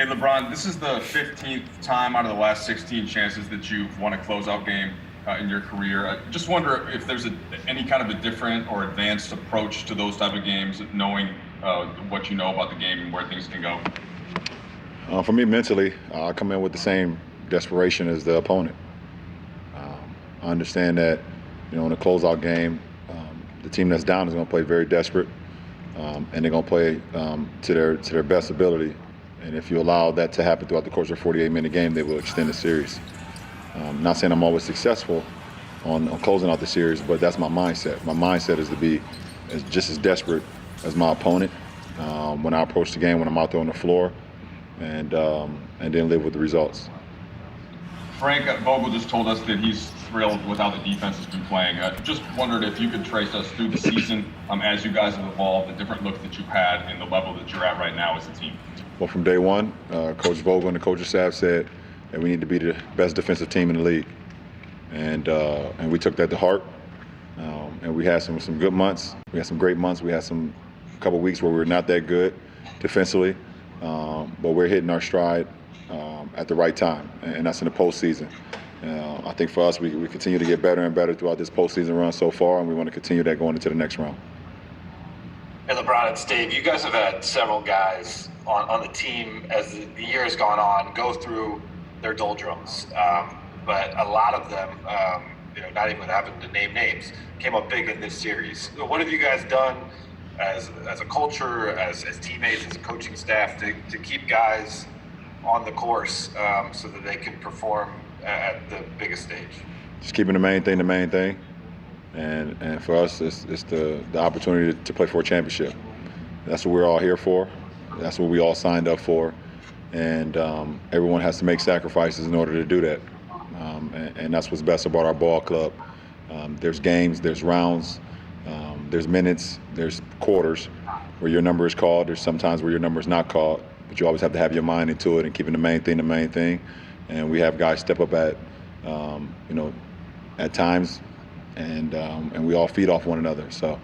Hey, LeBron, this is the 15th time out of the last 16 chances that you've won a closeout game in your career. I just wonder if there's any kind of a different or advanced approach to those type of games, knowing what you know about the game and where things can go. For me, mentally, I come in with the same desperation as the opponent. I understand that, in a closeout game, the team that's down is going to play very desperate, and they're going to play to their best ability. And if you allow that to happen throughout the course of a 48-minute game, they will extend the series. Not saying I'm always successful on closing out the series, but that's my mindset. My mindset is to be just as desperate as my opponent when I approach the game, when I'm out there on the floor, and then live with the results. Frank Vogel just told us that he's thrilled with how the defense has been playing. Just wondered if you could trace us through the season as you guys have evolved, the different looks that you've had, and the level that you're at right now as a team. Well, from day one, Coach Vogel and the coaching staff said that we need to be the best defensive team in the league, and we took that to heart. And we had some good months. We had some great months. We had a couple weeks where we were not that good defensively, but we're hitting our stride at the right time, and that's in the postseason. I think for us, we continue to get better and better throughout this postseason run so far, and we want to continue that going into the next round. Hey, LeBron, it's Dave. You guys have had several guys on the team as the year has gone on go through their doldrums, but a lot of them, not even having to name names, came up big in this series. What have you guys done as a culture, as teammates, as a coaching staff to keep guys on the course so that they can perform at the biggest stage? Just keeping the main thing, and for us, it's the opportunity to play for a championship. That's what we're all here for. That's what we all signed up for, and everyone has to make sacrifices in order to do that. And that's what's best about our ball club. There's games, there's rounds, there's minutes, there's quarters where your number is called. There's sometimes where your number is not called, but you always have to have your mind into it and keeping the main thing. And we have guys step up at times, and we all feed off one another. So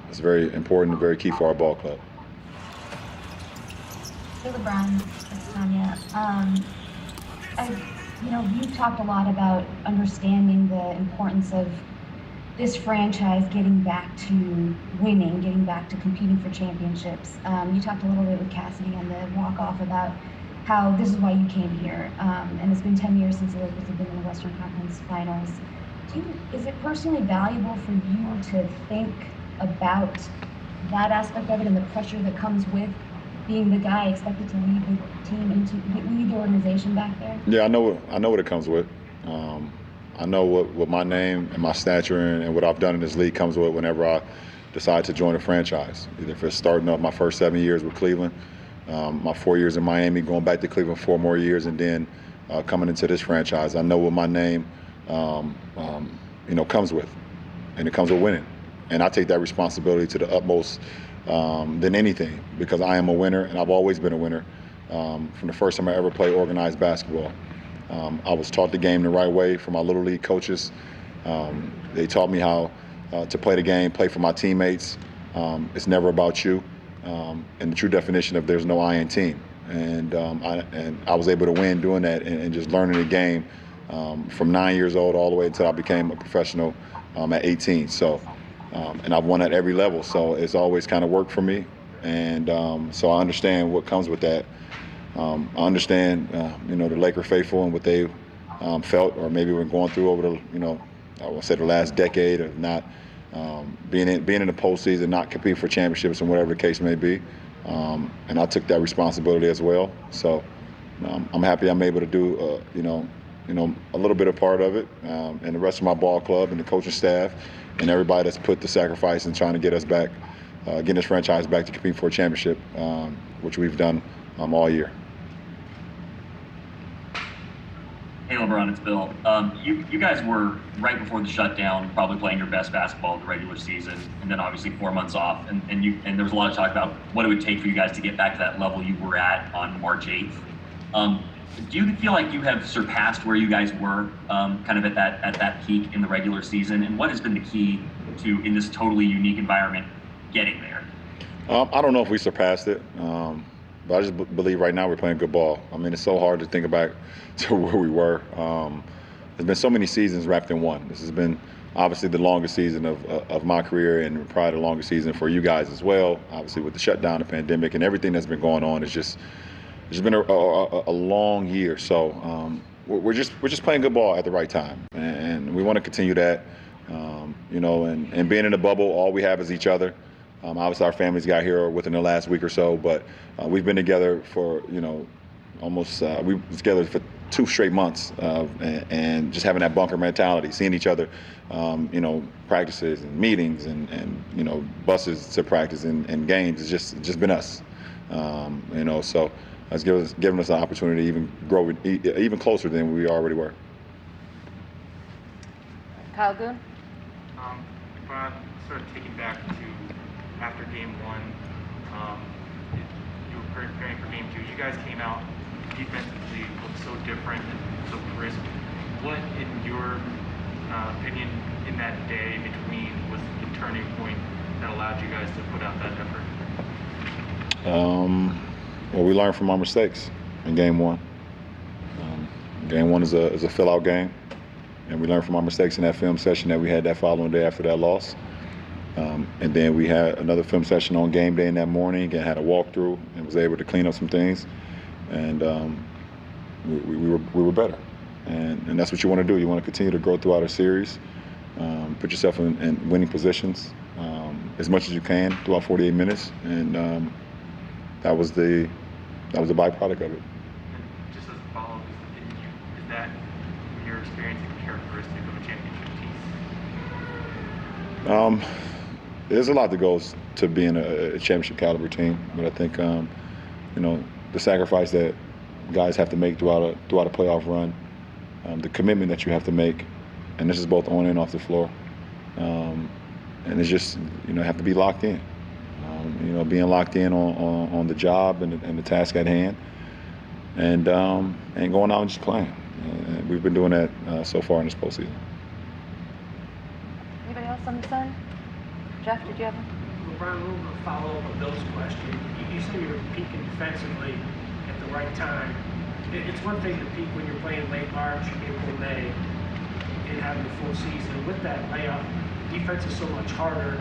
it's very important and very key for our ball club. Hey, LeBron, it's Tanya. You've talked a lot about understanding the importance of this franchise getting back to winning, getting back to competing for championships. You talked a little bit with Cassidy on the walk-off about how this is why you came here, and it's been 10 years since the Lakers have been in the Western Conference Finals. Is it personally valuable for you to think about that aspect of it and the pressure that comes with being the guy expected to lead the team and to lead the organization back there? Yeah, I know what it comes with. I know what my name and my stature and what I've done in this league comes with whenever I decide to join a franchise. Either if it's starting up my first 7 years with Cleveland, my 4 years in Miami, going back to Cleveland 4 more years, and then coming into this franchise. I know what my name comes with, and it comes with winning. And I take that responsibility to the utmost than anything, because I am a winner, and I've always been a winner from the first time I ever played organized basketball. I was taught the game the right way from my Little League coaches. They taught me how to play the game, play for my teammates. It's never about you, and the true definition of there's no I in team. And I was able to win doing that and just learning the game from 9 years old all the way until I became a professional at 18. So, and I've won at every level, so it's always kind of worked for me. And so I understand what comes with that. I understand, the Laker faithful and what they felt, or maybe we're going through over the, I would say the last decade of not being in the postseason, not competing for championships, and whatever the case may be. And I took that responsibility as well. So I'm happy I'm able to do, a little bit of part of it, and the rest of my ball club and the coaching staff and everybody that's put the sacrifice in trying to get us back, getting this franchise back to compete for a championship, which we've done all year. Hey, LeBron, it's Bill. You guys were, right before the shutdown, probably playing your best basketball of the regular season, and then obviously 4 months off. And there was a lot of talk about what it would take for you guys to get back to that level you were at on March 8th. Do you feel like you have surpassed where you guys were kind of at that peak in the regular season? And what has been the key to, in this totally unique environment, getting there? I don't know if we surpassed it. But I just believe right now we're playing good ball. I mean, it's so hard to think back to where we were. There's been so many seasons wrapped in one. This has been obviously the longest season of my career, and probably the longest season for you guys as well. Obviously with the shutdown, the pandemic, and everything that's been going on, it's been a long year. So we're just playing good ball at the right time, and we want to continue that. And being in the bubble, all we have is each other. Obviously, our families got here within the last week or so, but we've been together for almost we were together for 2 straight months, and just having that bunker mentality, seeing each other, practices and meetings and buses to practice and games. It's just been us, So it's given us an opportunity to even grow even closer than we already were. Kyle Goon. But sort of taking back to after game one, you were preparing for game two. You guys came out defensively, looked so different and so crisp. What, in your opinion, in that day between was the turning point that allowed you guys to put out that effort? Well, we learned from our mistakes in game one. Game one is a fill-out game. And we learned from our mistakes in that film session that we had that following day after that loss. And then we had another film session on game day in that morning and had a walkthrough and was able to clean up some things. And we were better. And that's what you want to do. You want to continue to grow throughout a series, put yourself in winning positions as much as you can throughout 48 minutes. And that was the byproduct of it. And just as a follow-up, is that, in your experience, a characteristic of a championship team? There's a lot that goes to being a championship caliber team, but I think the sacrifice that guys have to make throughout a playoff run, the commitment that you have to make, and this is both on and off the floor, and it's just have to be locked in. Being locked in on the job and the task at hand, and going out and just playing. We've been doing that so far in this postseason. Anybody else on the side? Jeff, did you have one? LeBron, a little bit of follow-up on Bill's question. You said you were peaking defensively at the right time. It's one thing to peak when you're playing late March, April, May, and having a full season. With that layoff, defense is so much harder.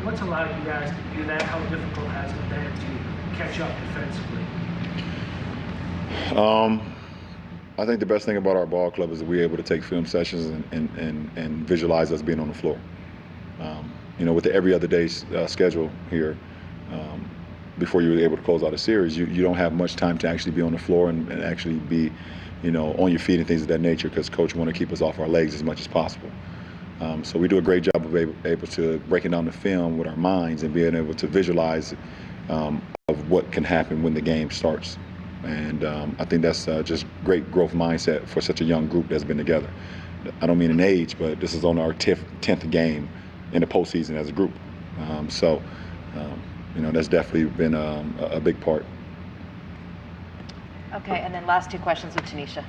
What's allowed you guys to do that? How difficult has it been to catch up defensively? I think the best thing about our ball club is that we're able to take film sessions and visualize us being on the floor. With the every other day schedule here, before you were able to close out a series, you don't have much time to actually be on the floor and actually be, on your feet and things of that nature, because coach want to keep us off our legs as much as possible. So we do a great job of able to breaking down the film with our minds and being able to visualize of what can happen when the game starts. And I think that's just great growth mindset for such a young group that's been together. I don't mean in age, but this is on our 10th game in the postseason as a group. That's definitely been a big part. Okay, and then last 2 questions with Tanisha.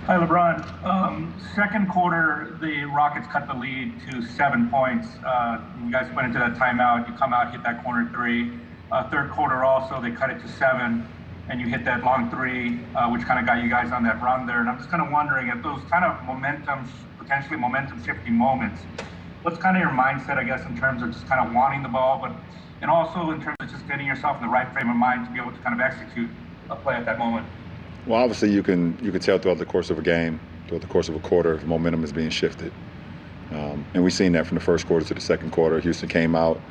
Hi, LeBron. Second quarter, the Rockets cut the lead to 7 points. You guys went into that timeout. You come out, hit that corner 3. Third quarter also, they cut it to 7, and you hit that long 3, which kind of got you guys on that run there. And I'm just kind of wondering if those kind of potentially momentum-shifting moments, what's kind of your mindset, I guess, in terms of just kind of wanting the ball, and also in terms of just getting yourself in the right frame of mind to be able to kind of execute a play at that moment? Well, obviously you can tell throughout the course of a game, throughout the course of a quarter, if momentum is being shifted. And we've seen that from the first quarter to the second quarter. Houston came out,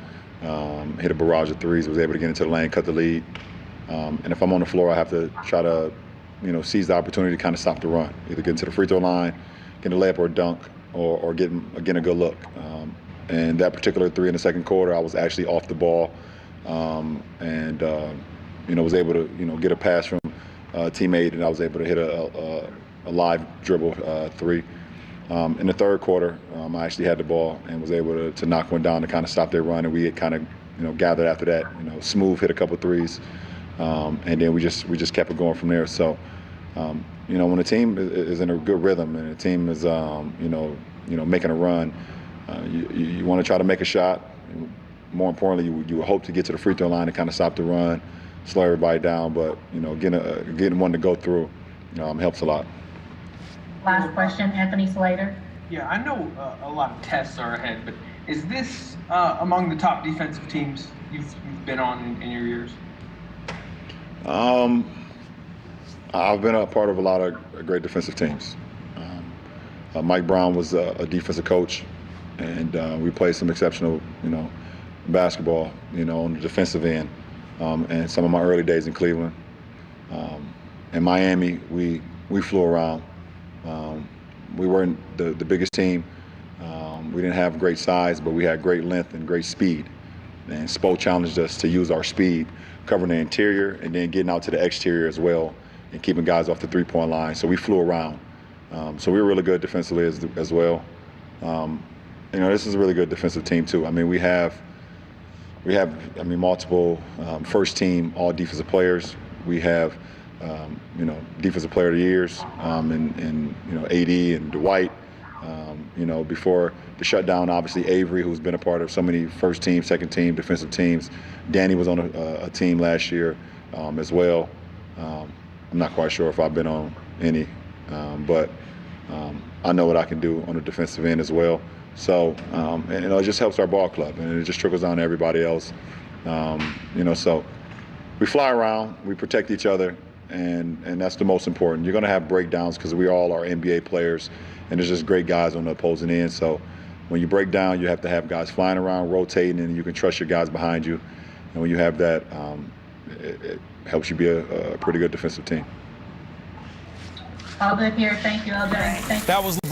hit a barrage of threes, was able to get into the lane, cut the lead. And if I'm on the floor, I have to try to, seize the opportunity to kind of stop the run, either get into the free throw line, get a layup or a dunk, or get a good look. And that particular 3 in the second quarter, I was actually off the ball, and was able to, get a pass from a teammate, and I was able to hit a live dribble 3. In the third quarter, I actually had the ball and was able to knock one down to kind of stop their run, and we had kind of gathered after that. Smooth hit a couple threes, and then we just kept it going from there. So, when a team is in a good rhythm and a team is making a run, You want to try to make a shot. More importantly, you hope to get to the free throw line and kind of stop the run, slow everybody down. But getting one to go through helps a lot. Last question, Anthony Slater. Yeah, I know a lot of tests are ahead, but is this among the top defensive teams you've been on in your years? I've been a part of a lot of great defensive teams. Mike Brown was a defensive coach, and we played some exceptional, basketball, on the defensive end. And some of my early days in Cleveland. In Miami, we flew around. We weren't the biggest team. We didn't have great size, but we had great length and great speed. And Spo challenged us to use our speed, covering the interior and then getting out to the exterior as well, and keeping guys off the three-point line. So we flew around. So we were really good defensively as well. This is a really good defensive team too. I mean, we have multiple first-team all-defensive players. We have defensive player of the years, and AD and Dwight. Before the shutdown, obviously Avery, who's been a part of so many first-team, second-team defensive teams. Danny was on a team last year as well. I'm not quite sure if I've been on any, but I know what I can do on the defensive end as well. So, it just helps our ball club, and it just trickles down to everybody else. So we fly around, we protect each other, and that's the most important. You're going to have breakdowns because we all are NBA players, and there's just great guys on the opposing end. So when you break down, you have to have guys flying around, rotating, and you can trust your guys behind you. And when you have that, it helps you be a pretty good defensive team. All good here. Thank you, LJ. Thank you. That was LeBron.